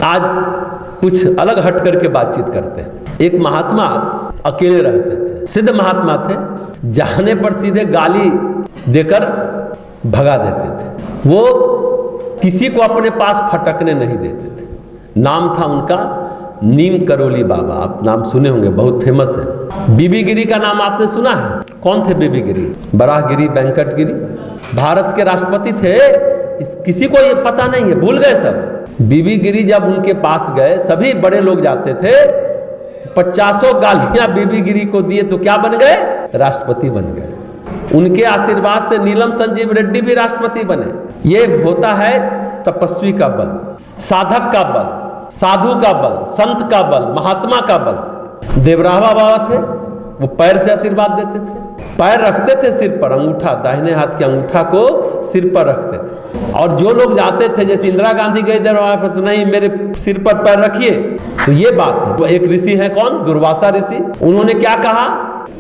आज कुछ अलग हट करके बातचीत करते हैं। एक महात्मा अकेले रहते थे, सिद्ध महात्मा थे, जाने पर सीधे गाली देकर भगा देते थे। वो किसी को अपने पास फटकने नहीं देते थे। नाम था उनका नीम करोली बाबा। आप नाम सुने होंगे, बहुत फेमस है। बीबी गिरी का नाम आपने सुना है? कौन थे बीबी गिरी? बराहगिरी, वेंकटगिरी, भारत के राष्ट्रपति थे। किसी को ये पता नहीं है, भूल गए सब। बीबी गिरी जब उनके पास गए, सभी बड़े लोग जाते थे, 50 गालियां बीबी गिरी को दिए तो क्या बन गए? राष्ट्रपति बन गए। उनके आशीर्वाद से नीलम संजीव रेड्डी भी राष्ट्रपति बने। ये होता है तपस्वी का बल, साधक का बल, साधु का बल, संत का बल, महात्मा का बल। देवराहा बाबा थे, वो पैर से आशीर्वाद देते थे। पैर रखते थे सिर पर, अंगूठा, दाहिने हाथ के अंगूठा को सिर पर रखते थे। और जो लोग जाते थे, जैसे इंदिरा गांधी गए दरबार पर, तो नहीं मेरे सिर पर पैर रखिए। तो ये बात है। तो एक ऋषि है, कौन? दुर्वासा ऋषि। उन्होंने क्या कहा?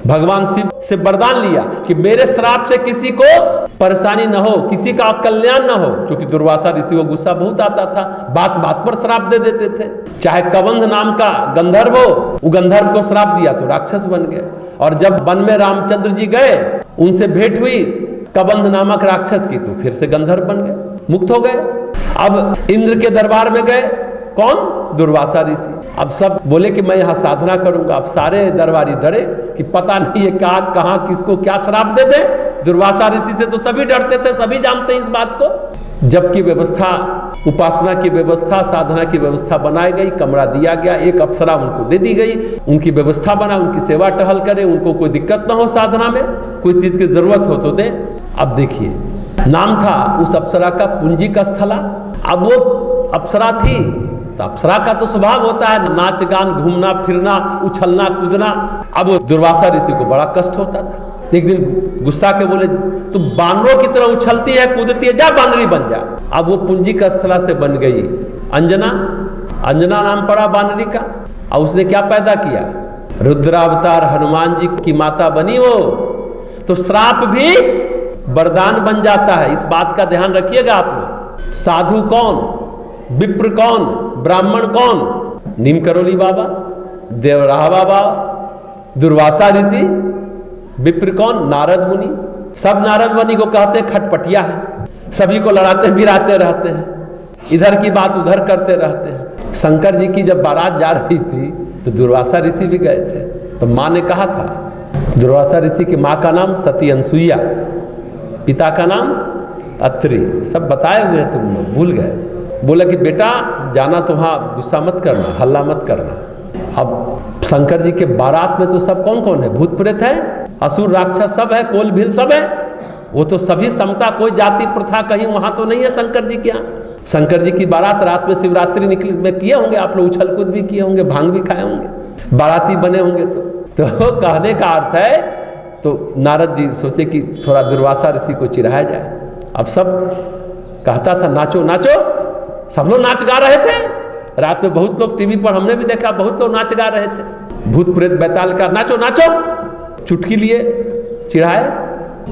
भगवान शिव से वरदान लिया कि मेरे श्राप से किसी को परेशानी न हो, किसी का कल्याण न हो। क्योंकि दुर्वासा ऋषि को गुस्सा बहुत आता था, बात बात पर श्राप दे देते थे। चाहे कबंध नाम का गंधर्व हो, वो गंधर्व को श्राप दिया तो राक्षस बन गए। और जब वन में रामचंद्र जी गए, उनसे भेंट हुई कबंध नामक राक्षस की, तो फिर से गंधर्व बन गए, मुक्त हो गए। अब इंद्र के दरबार में गए, कौन? दुर्वासा ऋषि। अब सब बोले कि मैं यहाँ साधना करूंगा। अब सारे दरबारी डरे कि पता नहीं है क्या, कहाँ, किसको क्या श्राप दे दे। दुर्वासा ऋषि से तो सभी डरते थे, सभी जानते हैं इस बात को। जबकि व्यवस्था, उपासना की व्यवस्था, साधना की व्यवस्था बनाई गई, कमरा दिया गया, एक अप्सरा उनको दे दी गई, उनकी व्यवस्था बना, उनकी सेवा टहल करे, उनको कोई दिक्कत ना हो साधना में, कोई चीज की जरूरत हो तो दे। अब देखिए, नाम था उस अप्सरा का पुंजिक स्थला। अब वो अप्सरा थी, तो अप्सरा का तो स्वभाव होता है नाच गान, घूमना फिरना, उछलना कूदना। अब वो दुर्वासा ऋषि को बड़ा कष्ट होता था। एक दिन गुस्सा के बोले, तू बानरों की तरह उछलती है, कूदती है, जा बानरी बन जा। अब वो पुंजिक स्थला से बन गई अंजना। अंजना नाम पड़ा बानरी का। और उसने क्या पैदा किया? रुद्रावतार हनुमान जी की माता बनी वो। तो श्राप भी वरदान बन जाता है, इस बात का ध्यान रखिएगा आप लोग। साधु कौन? विप्र कौन? ब्राह्मण कौन? नीम करोली बाबा, देवराहा बाबा, दुर्वासा ऋषि। विप्र कौन? नारद मुनि। सब नारद मुनि को कहते हैं खटपटिया है, सभी को लड़ाते भिड़ाते रहते हैं, इधर की बात उधर करते रहते हैं। शंकर जी की जब बारात जा रही थी तो दुर्वासा ऋषि भी गए थे। तो माँ ने कहा था, दुर्वासा ऋषि की माँ का नाम सती अनसुईया, पिता का नाम अत्रि, सब बताए हुए हैं, तुम लोग भूल गए। बोला कि बेटा जाना तो वहाँ गुस्सा मत करना, हल्ला मत करना। अब शंकर जी के बारात में तो सब कौन कौन है? भूत प्रेत है, असुर राक्षस सब है, कोल भील सब है। वो तो सभी समता, कोई जाति प्रथा कहीं वहाँ तो नहीं है शंकर जी के यहाँ। शंकर जी की बारात रात में शिवरात्रि निकल में किए होंगे आप लोग, उछल कूद भी किए होंगे, भांग भी खाए होंगे, बाराती बने होंगे। तो कहने का अर्थ है, तो नारद जी सोचे कि थोड़ा दुर्वासा ऋषि को चिढ़ाया जाए। अब सब कहता था नाचो नाचो, सब लोग नाच गा रहे थे। रात में बहुत लोग टीवी पर हमने भी देखा, बहुत लोग नाच गा रहे थे। भूत प्रेत बैताल का नाचो नाचो, चुटकी लिए चिढ़ाए।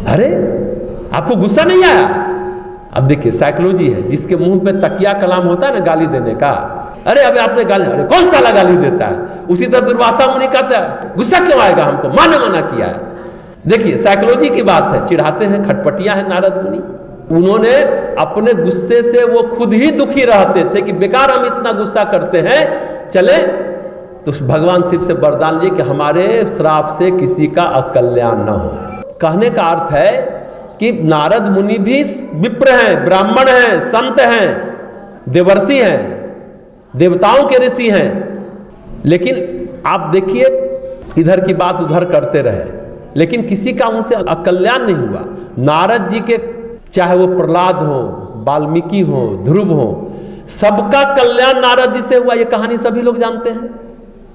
अरे आपको गुस्सा नहीं आया? अब देखिए साइकोलॉजी है, जिसके मुंह पे तकिया कलाम होता है ना गाली देने का, अरे अबे आपने गाली, अरे कौन साला गाली देता है? उसी तरह दुर्वासा मुनि कहता है गुस्सा क्यों आएगा हमको, माँ ने मना किया है। देखिए साइकोलॉजी की बात है, चिढ़ाते हैं, खटपटिया है नारद मुनि। उन्होंने अपने गुस्से से वो खुद ही दुखी रहते थे कि बेकार हम इतना गुस्सा करते हैं, चले तो भगवान शिव से वरदान लिए कि हमारे श्राप से किसी का अकल्याण न हो। कहने का अर्थ है कि नारद मुनि भी विप्र हैं, ब्राह्मण हैं, संत हैं, देवर्षि हैं, देवताओं के ऋषि हैं। लेकिन आप देखिए इधर की बात उधर करते रहे, लेकिन किसी का उनसे अकल्याण नहीं हुआ। नारद जी के, चाहे वो प्रहलाद हो, वाल्मीकि हो, ध्रुव हो, सबका कल्याण नारद जी से हुआ। ये कहानी सभी लोग जानते हैं।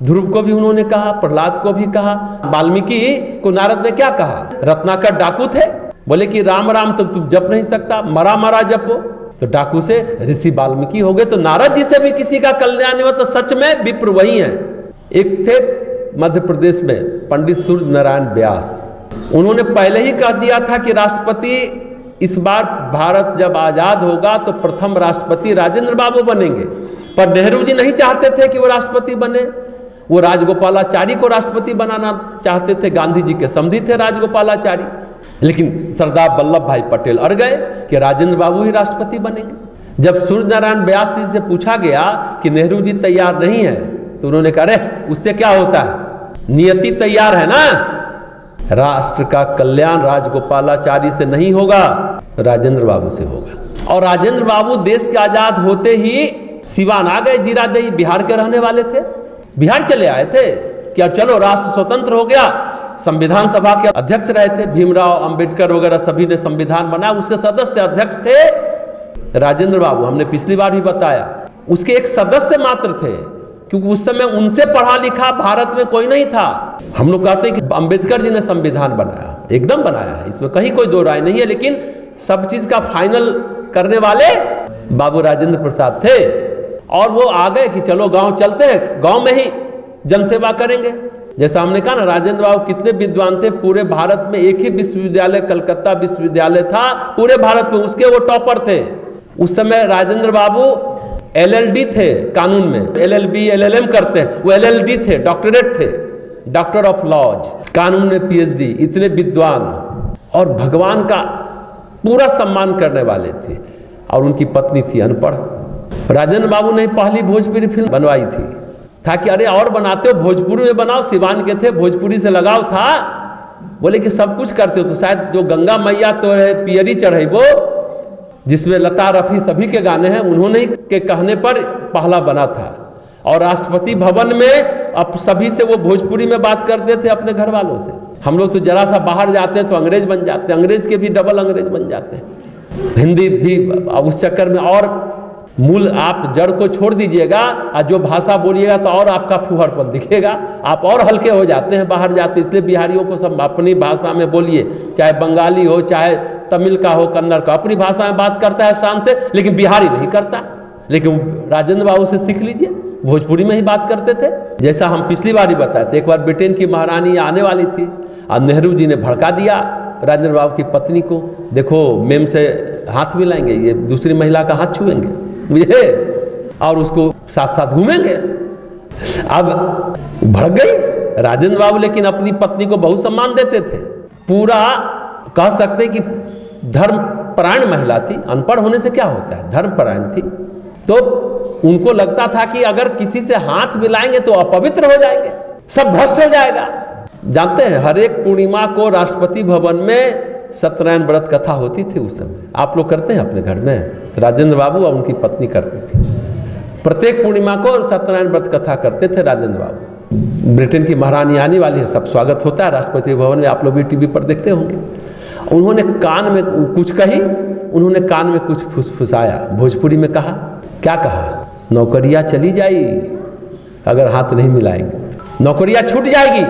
ध्रुव को भी उन्होंने कहा, प्रहलाद को भी कहा, वाल्मीकि को नारद ने क्या कहा? रत्नाकर डाकू थे, बोले कि राम राम तो तुम जप नहीं सकता, मरा मरा जपो। तो डाकू से ऋषि वाल्मीकि हो गए। तो नारद जी से भी किसी का कल्याण नहीं हुआ। तो सच में विप्र वही है। एक थे मध्य प्रदेश में पंडित सूर्य नारायण व्यास, उन्होंने पहले ही कह दिया था कि राष्ट्रपति इस बार भारत जब आजाद होगा तो प्रथम राष्ट्रपति राजेंद्र बाबू बनेंगे। पर नेहरू जी नहीं चाहते थे कि वो राष्ट्रपति बने, वो राजगोपालाचारी को राष्ट्रपति बनाना चाहते थे। गांधी जी के समधी थे राजगोपालाचारी, लेकिन सरदार वल्लभ भाई पटेल अड़ गए कि राजेंद्र बाबू ही राष्ट्रपति बनेंगे। जब सूर्य नारायण व्यास जी से पूछा गया कि नेहरू जी तैयार नहीं है, तो उन्होंने कहा, अरे उससे क्या होता है, नियति तैयार है ना, राष्ट्र का कल्याण राजगोपालाचारी से नहीं होगा, राजेंद्र बाबू से होगा। और राजेंद्र बाबू देश के आजाद होते ही सिवान आ गए। जीरादेई बिहार के रहने वाले थे, बिहार चले आए थे कि अब चलो राष्ट्र स्वतंत्र हो गया। संविधान सभा के अध्यक्ष रहे थे, भीमराव अंबेडकर वगैरह सभी ने संविधान बनाया, उसके सदस्य अध्यक्ष थे राजेंद्र बाबू। हमने पिछली बार भी बताया, उसके एक सदस्य मात्र थे, क्योंकि उस समय उनसे पढ़ा लिखा भारत में कोई नहीं था। हम लोग कहते हैं कि अंबेडकर जी ने संविधान बनाया, एकदम बनाया है, इसमें कहीं कोई दो राय नहीं है, लेकिन सब चीज का फाइनल करने वाले बाबू राजेंद्र प्रसाद थे। और वो आ गए कि चलो गांव चलते हैं, गांव में ही जनसेवा करेंगे। जैसा हमने कहा ना, राजेंद्र बाबू कितने विद्वान थे, पूरे भारत में एक ही विश्वविद्यालय कलकत्ता विश्वविद्यालय था पूरे भारत में, उसके वो टॉपर थे। उस समय राजेंद्र बाबू LLD थे कानून में, LLB LLM करते हैं, वो LLD थे, डॉक्टरेट थे, डॉक्टर ऑफ लॉज, कानून में PhD, इतने विद्वान और भगवान का पूरा सम्मान करने वाले थे। और उनकी पत्नी थी अनपढ़। राजेंद्र बाबू ने पहली भोजपुरी फिल्म बनवाई थी, था कि अरे और बनाते हो भोजपुरी में बनाओ, सिवान के थे, भोजपुरी से लगाव था। बोले कि सब कुछ करते हो तो शायद जो गंगा मैया तो है पियरी चढ़े वो, जिसमें लता रफी सभी के गाने हैं, उन्होंने के कहने पर पहला बना था। और राष्ट्रपति भवन में अब सभी से वो भोजपुरी में बात करते थे अपने घर वालों से। हम लोग तो जरा सा बाहर जाते हैं तो अंग्रेज बन जाते हैं, अंग्रेज के भी डबल अंग्रेज बन जाते हैं, हिंदी भी उस चक्कर में। और मूल आप जड़ को छोड़ दीजिएगा और जो भाषा बोलिएगा तो और आपका फूहड़पन दिखेगा, आप और हल्के हो जाते हैं बाहर जाते। इसलिए बिहारियों को सब अपनी भाषा में बोलिए, चाहे बंगाली हो, चाहे तमिल का हो, कन्नड़ का, अपनी भाषा में बात करता है शान से, लेकिन बिहारी नहीं करता। लेकिन राजेंद्र बाबू से सीख लीजिए, भोजपुरी में ही बात करते थे। जैसा हम पिछली बार ही बताए थे, एक बार ब्रिटेन की महारानी आने वाली थी और नेहरू जी ने भड़का दिया राजेंद्र बाबू की पत्नी को, देखो मेम से हाथ मिलाएंगे, ये दूसरी महिला का हाथ छुएंगे मुझे, और उसको साथ साथ घूमेंगे। अब भड़क गई राजेंद्र बाबू, लेकिन अपनी पत्नी को बहुत सम्मान देते थे। पूरा कह सकते कि धर्मपरायण महिला थी, अनपढ़ होने से क्या होता है, धर्मपरायण थी। तो उनको लगता था कि अगर किसी से हाथ मिलाएंगे तो अपवित्र हो जाएंगे, सब भ्रष्ट हो जाएगा। जानते हैं हर एक पूर्णिमा को राष्ट्रपति भवन में सत्यनारायण व्रत कथा होती थी उस समय। आप लोग करते हैं अपने घर में? राजेंद्र बाबू और उनकी पत्नी करती थी, प्रत्येक पूर्णिमा को सत्यनारायण व्रत कथा करते थे राजेंद्र बाबू। ब्रिटेन की महारानी आने वाली है, सब स्वागत होता है राष्ट्रपति भवन में, आप लोग भी टीवी पर देखते होंगे। उन्होंने कान में कुछ कही, उन्होंने कान में कुछ फुसफुसाया, भोजपुरी में कहा, क्या कहा, नौकरियां चली जाएगी अगर हाथ नहीं मिलाएंगे, नौकरियां छूट जाएगी।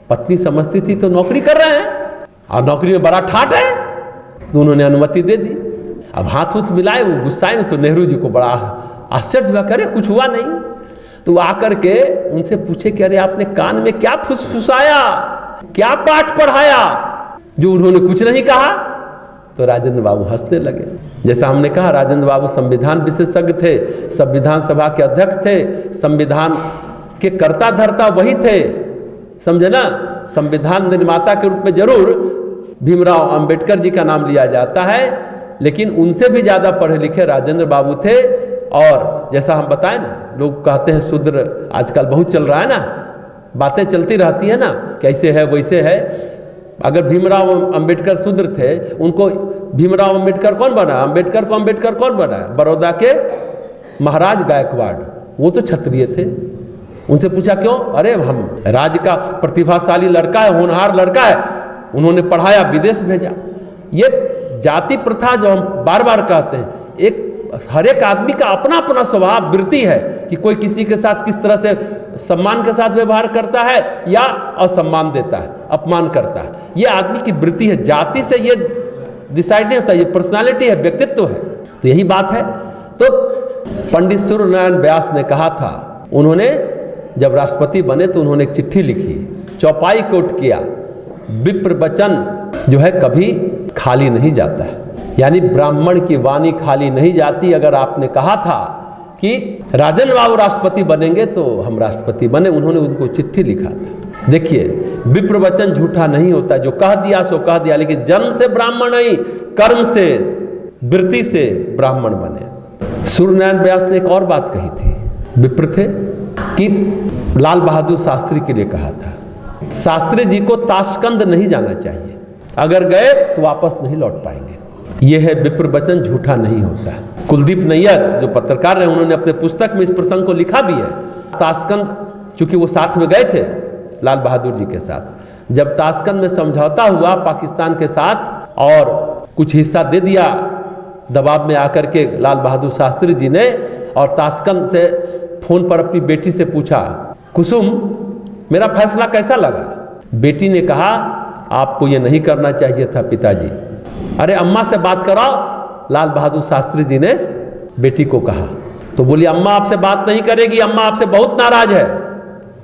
पत्नी समझती थी तो नौकरी कर रहे हैं और नौकरी में बड़ा ठाट है, तो उन्होंने अनुमति दे दी। अब हाथ उथ मिलाए, वो गुस्साए ना, तो नेहरू जी को बड़ा आश्चर्य हुआ, करे कुछ हुआ नहीं। तो आकर के उनसे पूछे कि अरे आपने कान में क्या फुसफुसाया, क्या पाठ पढ़ाया, जो उन्होंने कुछ नहीं कहा। तो राजेंद्र बाबू हंसने लगे। जैसा हमने कहा, राजेंद्र बाबू संविधान विशेषज्ञ थे, संविधान सभा के अध्यक्ष थे, संविधान के कर्ता धर्ता वही थे, समझे ना। संविधान निर्माता के रूप में जरूर भीमराव अंबेडकर जी का नाम लिया जाता है, लेकिन उनसे भी ज़्यादा पढ़े लिखे राजेंद्र बाबू थे। और जैसा हम बताएं ना, लोग कहते हैं शूद्र, आजकल बहुत चल रहा है ना, बातें चलती रहती है ना, कैसे है वैसे है। अगर भीमराव अंबेडकर शूद्र थे, उनको भीमराव अंबेडकर कौन बना, अंबेडकर को अंबेडकर कौन बना, बड़ौदा के महाराज गायकवाड़, वो तो क्षत्रिय थे। उनसे पूछा क्यों, अरे हम राज्य का प्रतिभाशाली लड़का है, होनहार लड़का है, उन्होंने पढ़ाया, विदेश भेजा। ये जाति प्रथा जो हम बार बार कहते हैं, एक हर एक आदमी का अपना अपना स्वभाव वृत्ति है कि कोई किसी के साथ किस तरह से सम्मान के साथ व्यवहार करता है या असम्मान देता है, अपमान करता है। ये आदमी की वृत्ति है, जाति से ये डिसाइड नहीं होता, ये पर्सनालिटी है, व्यक्तित्व है। तो यही बात है। तो पंडित सूर्य नारायण व्यास ने कहा था, उन्होंने जब राष्ट्रपति बने तो उन्होंने एक चिट्ठी लिखी, चौपाई कोट किया, विप्र वचन जो है कभी खाली नहीं जाता है, यानी ब्राह्मण की वाणी खाली नहीं जाती। अगर आपने कहा था कि राजन बाबू राष्ट्रपति बनेंगे तो हम राष्ट्रपति बने। उन्होंने उनको चिट्ठी लिखा था। देखिए, विप्र वचन झूठा नहीं होता, जो कह दिया सो कह दिया, लेकिन जन्म से ब्राह्मण नहीं, कर्म से, वृत्ति से ब्राह्मण बने। सूर्यनारायण व्यास ने एक और बात कही थी, विप्र थे, कि लाल बहादुर शास्त्री के लिए कहा था, शास्त्री जी को ताशकंद नहीं जाना चाहिए, अगर गए तो वापस नहीं लौट पाएंगे। यह है विप्र वचन झूठा नहीं होता। कुलदीप नैयर जो पत्रकार हैं, उन्होंने अपने पुस्तक में इस प्रसंग को लिखा भी है। ताशकंद, चूंकि वो साथ में गए थे लाल बहादुर जी के साथ, जब ताशकंद में समझौता हुआ पाकिस्तान के साथ और कुछ हिस्सा दे दिया दबाव में आकर के लाल बहादुर शास्त्री जी ने, और ताशकंद से फोन पर अपनी बेटी से पूछा, कुसुम मेरा फैसला कैसा लगा? बेटी ने कहा, आपको ये नहीं करना चाहिए था पिताजी। अरे अम्मा से बात कराओ, लाल बहादुर शास्त्री जी ने बेटी को कहा। तो बोली, अम्मा आपसे बात नहीं करेगी, अम्मा आपसे बहुत नाराज है,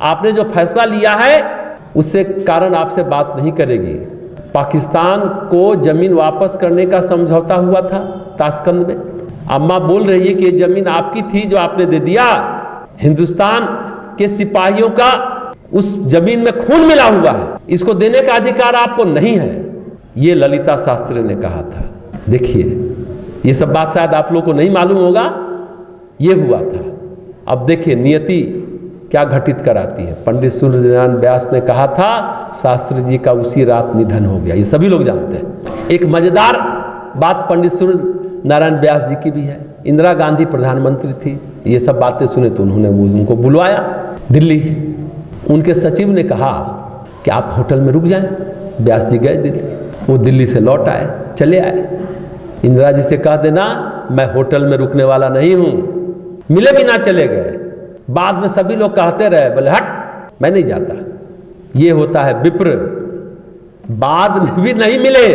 आपने जो फैसला लिया है उससे कारण आपसे बात नहीं करेगी। पाकिस्तान को जमीन वापस करने का समझौता हुआ था ताशकंद में। अम्मा बोल रही है कि ये जमीन आपकी थी जो आपने दे दिया, हिंदुस्तान के सिपाहियों का उस जमीन में खून मिला हुआ है, इसको देने का अधिकार आपको नहीं है। ये ललिता शास्त्री ने कहा था। देखिए, ये सब बात शायद आप लोगों को नहीं मालूम होगा, ये हुआ था। अब देखिए नियति क्या घटित कराती है। पंडित सूर्यनारायण व्यास ने कहा था, शास्त्री जी का उसी रात निधन हो गया, ये सभी लोग जानते हैं। एक मजेदार बात पंडित सूर्यनारायण व्यास जी की भी है। इंदिरा गांधी प्रधानमंत्री थी, ये सब बातें सुने तो उन्होंने उनको बुलवाया दिल्ली। उनके सचिव ने कहा कि आप होटल में रुक जाएं। व्यास जी गए दिल्ली, वो दिल्ली से लौट आए, चले आए। इंदिरा जी से कह देना मैं होटल में रुकने वाला नहीं हूं, मिले भी ना चले गए। बाद में सभी लोग कहते रहे, बोले हट मैं नहीं जाता। ये होता है विप्र, बाद में भी नहीं मिले।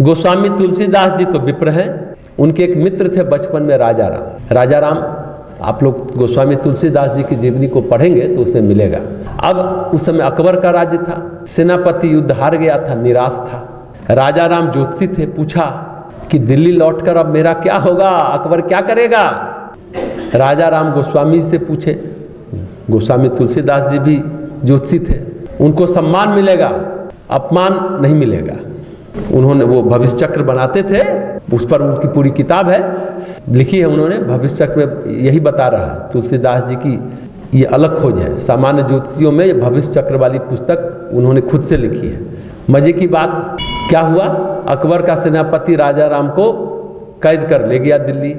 गोस्वामी तुलसीदास जी तो विप्र हैं। उनके एक मित्र थे बचपन में, राजा राम। राजा राम, आप लोग गोस्वामी तुलसीदास जी की जीवनी को पढ़ेंगे तो उसमें मिलेगा। अब उस समय अकबर का राज्य था, सेनापति युद्ध हार गया था, निराश था। राजा राम ज्योतिषी थे, पूछा कि दिल्ली लौटकर अब मेरा क्या होगा, अकबर क्या करेगा? राजा राम गोस्वामी से पूछे। गोस्वामी तुलसीदास जी भी ज्योतिषी थे, उनको सम्मान मिलेगा, अपमान नहीं मिलेगा। उन्होंने वो भविष्य चक्र बनाते थे, उस पर उनकी पूरी किताब है, लिखी है उन्होंने। भविष्य चक्र में यही बता रहा, तुलसीदास जी की ये अलग खोज है। सामान्य ज्योतिषियों में ये भविष्य चक्र वाली पुस्तक उन्होंने खुद से लिखी है। मजे की बात क्या हुआ, अकबर का सेनापति राजा राम को कैद कर ले गया दिल्ली।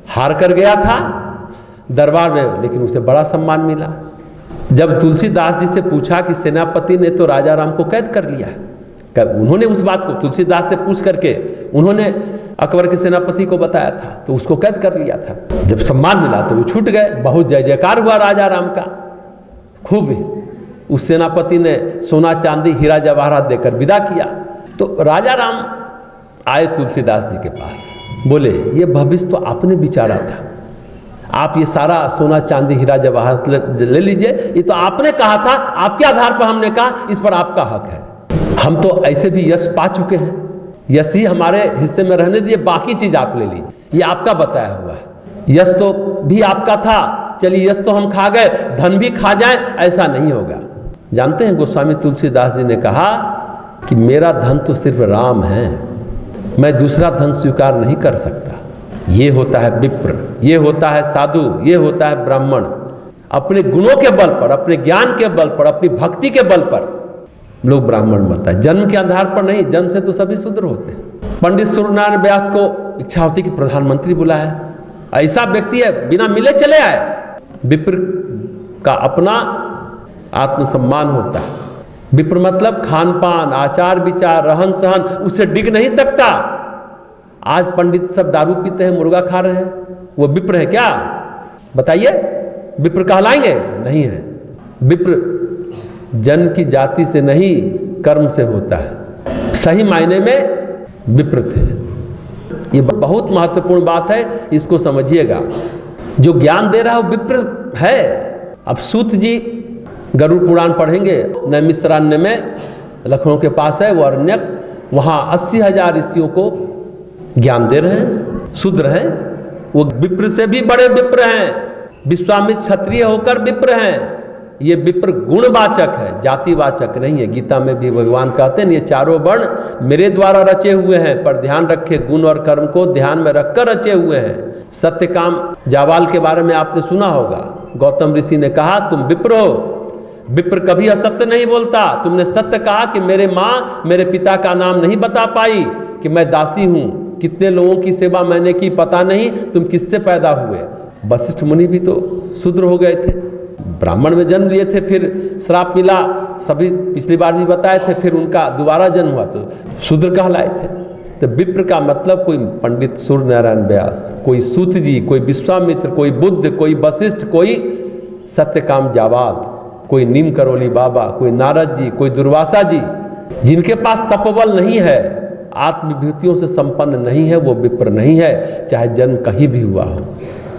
हार कर गया था दरबार में, लेकिन उसे बड़ा सम्मान मिला। जब तुलसीदास जी से पूछा कि सेनापति ने तो राजा राम को कैद कर लिया है, उन्होंने उस बात को तुलसीदास से पूछ करके उन्होंने अकबर के सेनापति को बताया था, तो उसको कैद कर लिया था। जब सम्मान मिला तो वो छूट गए। बहुत जय जयकार हुआ राजा राम का, खूब। उस सेनापति ने सोना चांदी हीरा जवाहरात देकर विदा किया। तो राजा राम आए तुलसीदास जी के पास, बोले ये भविष्य तो आपने विचारा था, आप ये सारा सोना चांदी हीरा जवाहरात ले लीजिए, ये तो आपने कहा था, आपके आधार पर हमने कहा, इस पर आपका हक है। हम तो ऐसे भी यश पा चुके हैं, यश ही हमारे हिस्से में रहने दिए, बाकी चीज आप ले लीजिए, ये आपका बताया हुआ है। यश तो भी आपका था, चलिए यश तो हम खा गए, धन भी खा जाए, ऐसा नहीं होगा। जानते हैं गोस्वामी तुलसीदास जी ने कहा कि मेरा धन तो सिर्फ राम है, मैं दूसरा धन स्वीकार नहीं कर सकता। ये होता है विप्र, ये होता है साधु, ये होता है ब्राह्मण। अपने गुणों के बल पर, अपने ज्ञान के बल पर, अपनी भक्ति के बल पर लोग ब्राह्मण बनता है, जन्म के आधार पर नहीं। जन्म से तो सभी शूद्र होते हैं। पंडित सूर्यनारायण व्यास को इच्छा होती कि प्रधानमंत्री बुलाए, ऐसा व्यक्ति है, बिना मिले चले आए। विप्र का अपना आत्मसम्मान होता है। विप्र मतलब खान पान, आचार विचार, रहन सहन, उससे डिग नहीं सकता। आज पंडित सब दारू पीते हैं, मुर्गा खा रहे हैं, वो विप्र है क्या? बताइए, विप्र कहलाएंगे? नहीं है। विप्र जन्म की जाति से नहीं, कर्म से होता है। सही मायने में विप्र थे। ये बहुत महत्वपूर्ण बात है, इसको समझिएगा। जो ज्ञान दे रहा है वो विप्र है। अब सूत जी गरुड़ पुराण पढ़ेंगे, नैमिषारण्य में, लखनऊ के पास है वो अरण्यक, वहाँ 80,000 ऋषियों को ज्ञान दे रहे हैं, शूद्र हैं, वो विप्र से भी बड़े विप्र हैं, विश्वामित्र क्षत्रिय होकर विप्र हैं। ये विप्र गुणवाचक है, जातिवाचक नहीं है। गीता में भी भगवान कहते हैं ये चारों वर्ण मेरे द्वारा रचे हुए हैं, पर ध्यान रखे गुण और कर्म को ध्यान में रखकर रचे हुए हैं। सत्यकाम जावाल के बारे में आपने सुना होगा। गौतम ऋषि ने कहा तुम विप्र हो, विप्र कभी असत्य नहीं बोलता। तुमने सत्य कहा कि मेरे माँ मेरे पिता का नाम नहीं बता पाई कि मैं दासी हूँ, कितने लोगों की सेवा मैंने की पता नहीं, तुम किससे पैदा हुए। वशिष्ठ मुनि भी तो शूद्र हो गए थे, ब्राह्मण में जन्म लिए थे, फिर श्राप मिला, सभी पिछली बार भी बताए थे, फिर उनका दोबारा जन्म हुआ तो शूद्र कहलाए थे। तो विप्र का मतलब कोई पंडित सूर्य नारायण व्यास, कोई सूत जी, कोई विश्वामित्र, कोई बुद्ध, कोई वशिष्ठ, कोई सत्यकाम जावाल, कोई नीम करोली बाबा, कोई नारद जी, कोई दुर्वासा जी, जिनके पास तपोबल नहीं है, आत्मविभूतियों से संपन्न नहीं है, वो विप्र नहीं है, चाहे जन्म कहीं भी हुआ हो।